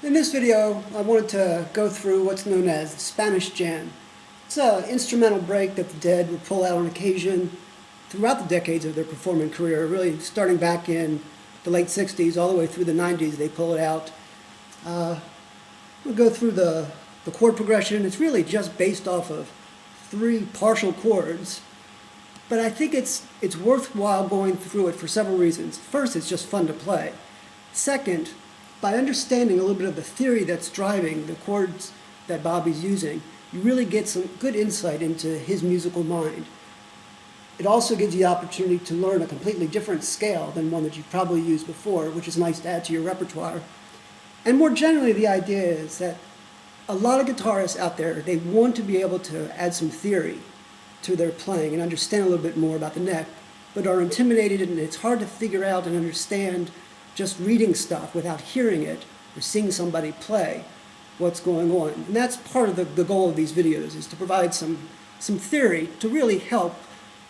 In this video, I wanted to go through what's known as the Spanish jam. It's an instrumental break that the Dead would pull out on occasion throughout the decades of their performing career, really starting back in the late 60s all the way through the 90s. They pull it out. We'll go through the chord progression. It's really just based off of 3 partial chords, but I think it's worthwhile going through it for several reasons. First, it's just fun to play. Second, by understanding a little bit of the theory that's driving the chords that Bobby's using, you really get some good insight into his musical mind. It also gives you the opportunity to learn a completely different scale than one that you've probably used before, which is nice to add to your repertoire. And more generally, the idea is that a lot of guitarists out there, they want to be able to add some theory to their playing and understand a little bit more about the neck, but are intimidated, and it's hard to figure out and understand just reading stuff without hearing it or seeing somebody play what's going on. And that's part of the goal of these videos, is to provide some theory to really help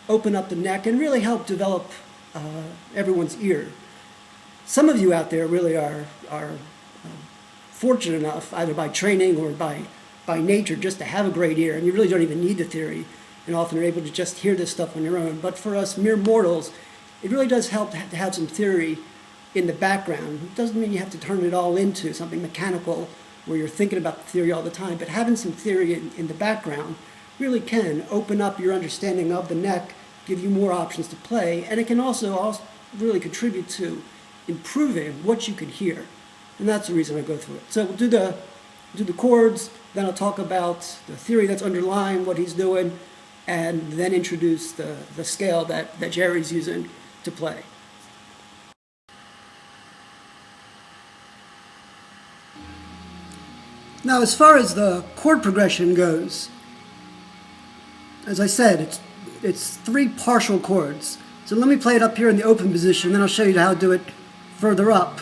open up the neck and really help develop everyone's ear. Some of you out there really are fortunate enough, either by training or by nature, just to have a great ear, and you really don't even need the theory, and often are able to just hear this stuff on your own. But for us mere mortals, it really does help to have some theory in the background. It doesn't mean you have to turn it all into something mechanical where you're thinking about the theory all the time, but having some theory in the background really can open up your understanding of the neck, give you more options to play, and it can also really contribute to improving what you can hear. And that's the reason I go through it. So we'll do the chords, then I'll talk about the theory that's underlying what he's doing, and then introduce the scale that Jerry's using to play. Now, as far as the chord progression goes, as I said, it's 3 partial chords. So let me play it up here in the open position, then I'll show you how to do it further up.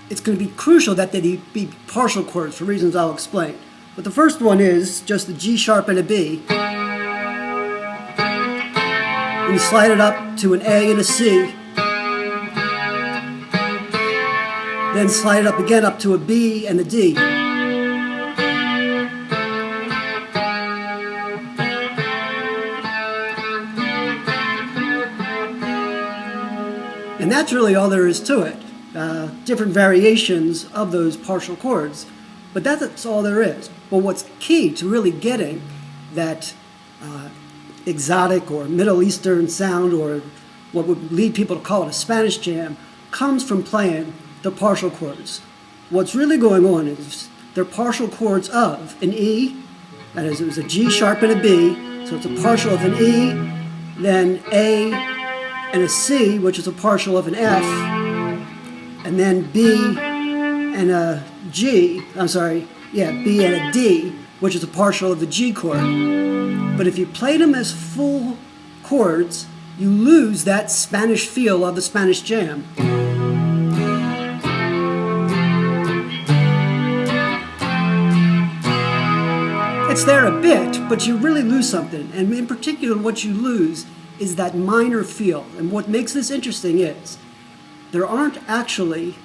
It's going to be crucial that they be partial chords for reasons I'll explain. But the first one is just a G sharp and a B. And you slide it up to an A and a C. Then slide it up again up to a B and a D. And that's really all there is to it. Different variations of those partial chords, but that's all there is. But what's key to really getting that exotic or Middle Eastern sound, or what would lead people to call it a Spanish jam, comes from playing the partial chords. What's really going on is they're partial chords of an E, that is, it was a G sharp and a B, so it's a partial of an E, then A and a C, which is a partial of an F, and then B and a G, B and a D, which is a partial of the G chord. But if you played them as full chords, you lose that Spanish feel of the Spanish jam. It's there a bit, but you really lose something. And in particular, what you lose is that minor feel. And what makes this interesting is there aren't actually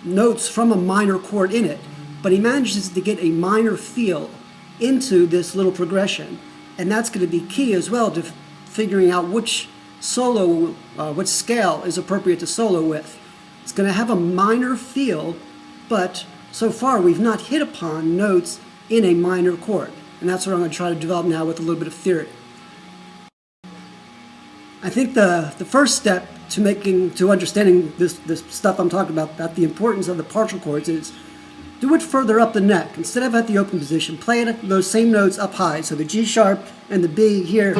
notes from a minor chord in it, but he manages to get a minor feel into this little progression, and that's going to be key as well to figuring out which scale is appropriate to solo with. It's going to have a minor feel, but so far we've not hit upon notes in a minor chord, and that's what I'm going to try to develop now with a little bit of theory. I think the first step to understanding this stuff I'm talking about the importance of the partial chords, is do it further up the neck. Instead of at the open position, play it those same notes up high. So the G sharp and the B here.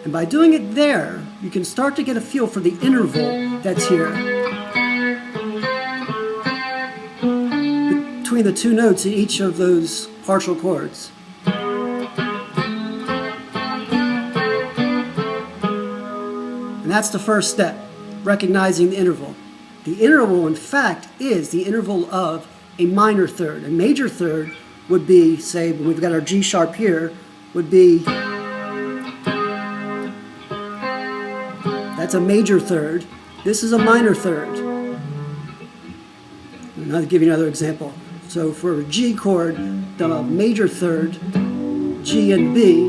And by doing it there, you can start to get a feel for the interval that's here between the 2 notes in each of those partial chords. And that's the first step, recognizing the interval. The interval, in fact, is the interval of a minor third. A major third would be, say, when we've got our G sharp here, would be That's a major third. This is a minor third. And I'll give you another example. So for a G chord, the major third, G and B,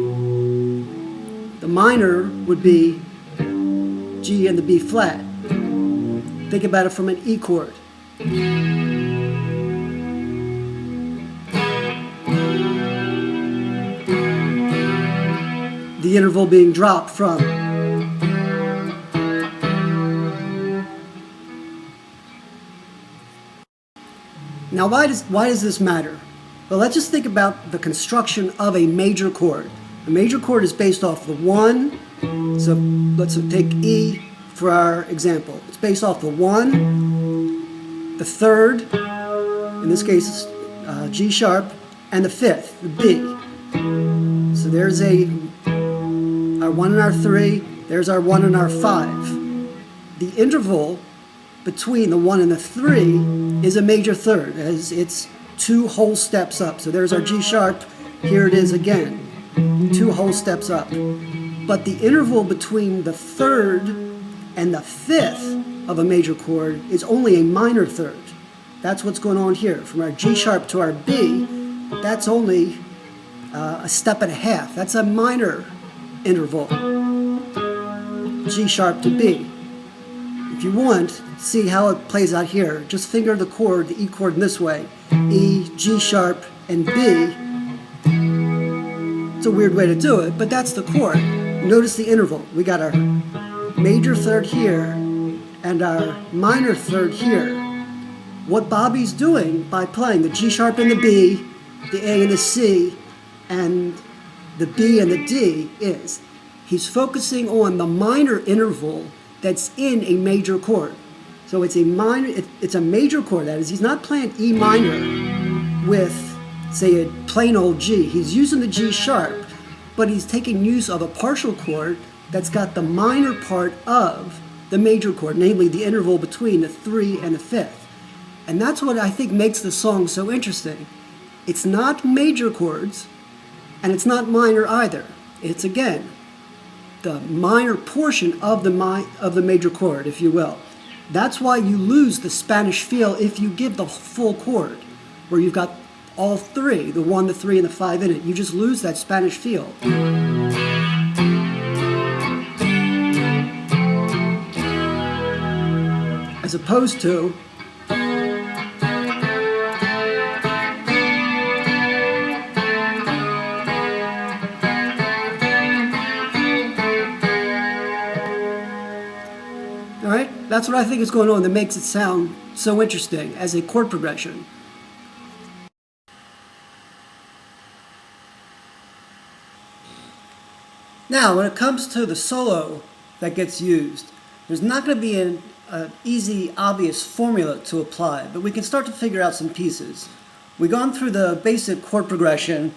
the minor would be G and the B flat. Think about it from an E chord. The interval being dropped from. Now why does this matter? Well, let's just think about the construction of a major chord. A major chord is based off the 1, so let's take E for our example. It's based off the 1, the 3rd, in this case G sharp, and the 5th, the B. So there's our 1 and our 3, there's our 1 and our 5. The interval between the 1 and the 3 is a major third, as it's 2 whole steps up. So there's our G sharp, here it is again, 2 whole steps up. But the interval between the 3rd and the 5th of a major chord is only a minor third. That's what's going on here. From our G sharp to our B, that's only a step and a half. That's a minor interval, G sharp to B. If you want to see how it plays out here, just finger the chord, the E chord in this way, E, G sharp, and B. It's a weird way to do it, but that's the chord. Notice the interval. We got our major third here and our minor third here. What Bobby's doing by playing the G sharp and the B, the A and the C, and the B and the D is he's focusing on the minor interval that's in a major chord. So it's a major chord, that is. He's not playing E minor with, say, a plain old G. He's using the G sharp, but he's taking use of a partial chord that's got the minor part of the major chord, namely the interval between the 3 and the 5th. And that's what I think makes the song so interesting. It's not major chords, and it's not minor either. It's, again, the minor portion of the major chord, if you will. That's why you lose the Spanish feel if you give the full chord, where you've got all 3, the 1, the 3, and the 5 in it. You just lose that Spanish feel. As opposed to that's what I think is going on that makes it sound so interesting as a chord progression. Now, when it comes to the solo that gets used, there's not going to be an easy, obvious formula to apply, but we can start to figure out some pieces. We've gone through the basic chord progression.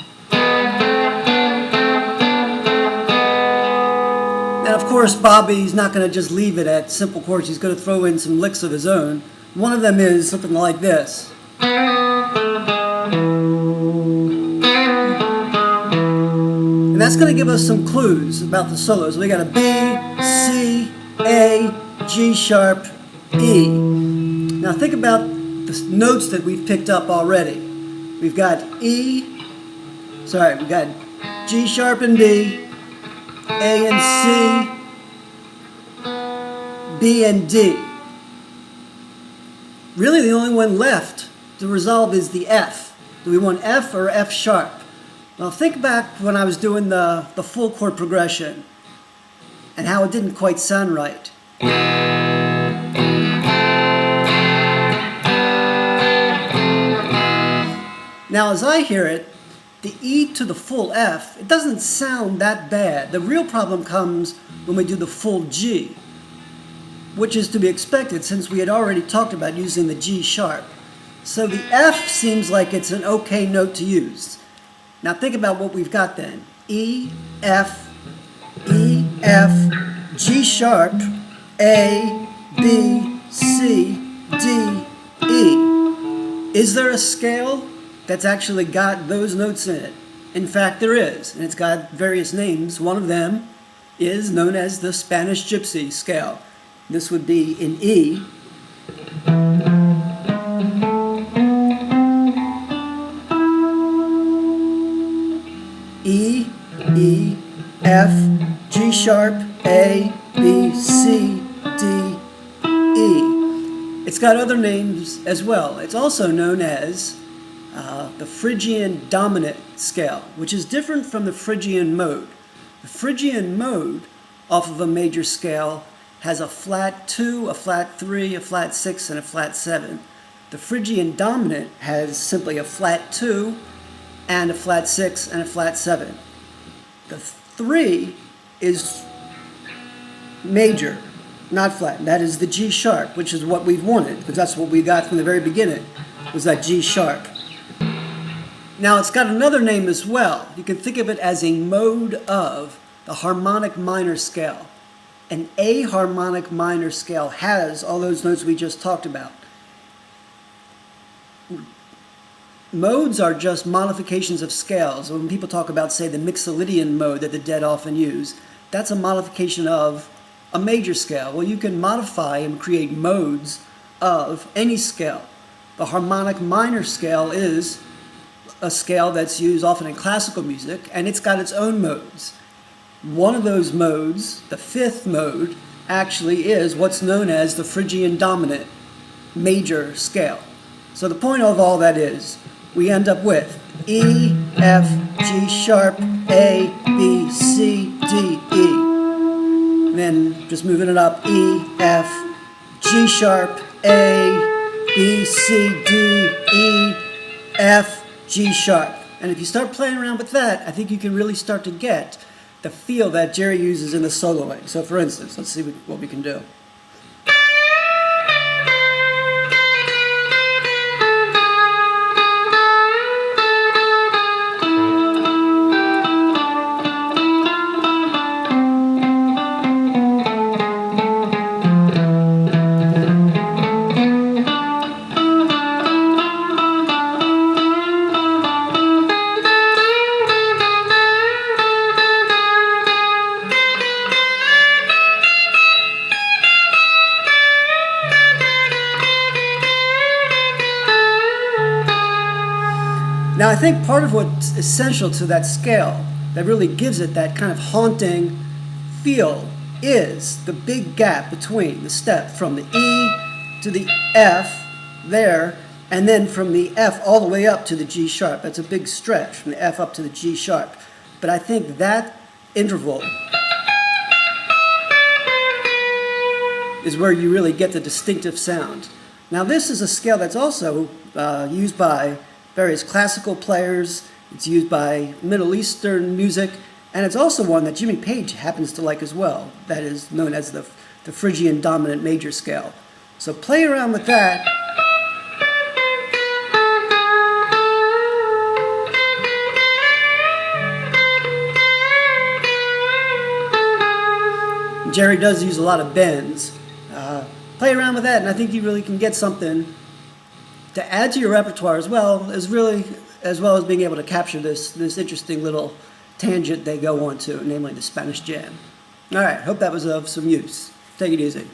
And of course, Bobby's not going to just leave it at simple chords. He's going to throw in some licks of his own. One of them is something like this. And that's going to give us some clues about the solos. We got a B, C, A, G sharp, E. Now think about the notes that we've picked up already. We've got we've got G sharp and B, A and C, B and D. Really the only one left to resolve is the F. Do we want F or F sharp? Well, think back when I was doing the full chord progression and how it didn't quite sound right. Now as I hear it, the E to the full F, it doesn't sound that bad. The real problem comes when we do the full G, which is to be expected since we had already talked about using the G sharp. So the F seems like it's an okay note to use. Now think about what we've got then. E, F, G sharp, A, B, C, D, E. Is there a scale that's actually got those notes in it? In fact, there is, and it's got various names. One of them is known as the Spanish Gypsy scale. This would be in E. E, E, F, G sharp, A, B, C, D, E. It's got other names as well. It's also known as the Phrygian Dominant scale, which is different from the Phrygian mode. The Phrygian mode off of a major scale has a flat 2, a flat 3, a flat 6, and a flat 7. The Phrygian Dominant has simply a flat 2 and a flat 6 and a flat 7. The 3 is major, not flat. That is the G sharp, which is what we've wanted, because that's what we got from the very beginning, was that G sharp. Now it's got another name as well. You can think of it as a mode of the harmonic minor scale. An A harmonic minor scale has all those notes we just talked about. Modes are just modifications of scales. When people talk about, say, the Mixolydian mode that the Dead often use, that's a modification of a major scale. Well, you can modify and create modes of any scale. The harmonic minor scale is a scale that's used often in classical music, and it's got its own modes. One of those modes, the fifth mode, actually is what's known as the Phrygian Dominant Major scale. So the point of all that is, we end up with E, F, G sharp, A, B, C, D, E. And then just moving it up, E, F, G sharp, A, B, C, D, E, F, G sharp. And if you start playing around with that, I think you can really start to get the feel that Jerry uses in the soloing. So for instance, let's see what we can do. Now, I think part of what's essential to that scale that really gives it that kind of haunting feel is the big gap between the step from the E to the F there, and then from the F all the way up to the G sharp. That's a big stretch from the F up to the G sharp. But I think that interval is where you really get the distinctive sound. Now, this is a scale that's also used by various classical players. It's used by Middle Eastern music, and it's also one that Jimmy Page happens to like as well. That is known as the Phrygian Dominant Major scale. So play around with that. Jerry does use a lot of bends. Play around with that, and I think you really can get something to add to your repertoire as well as being able to capture this interesting little tangent they go on to, namely the Spanish jam. All right, hope that was of some use. Take it easy.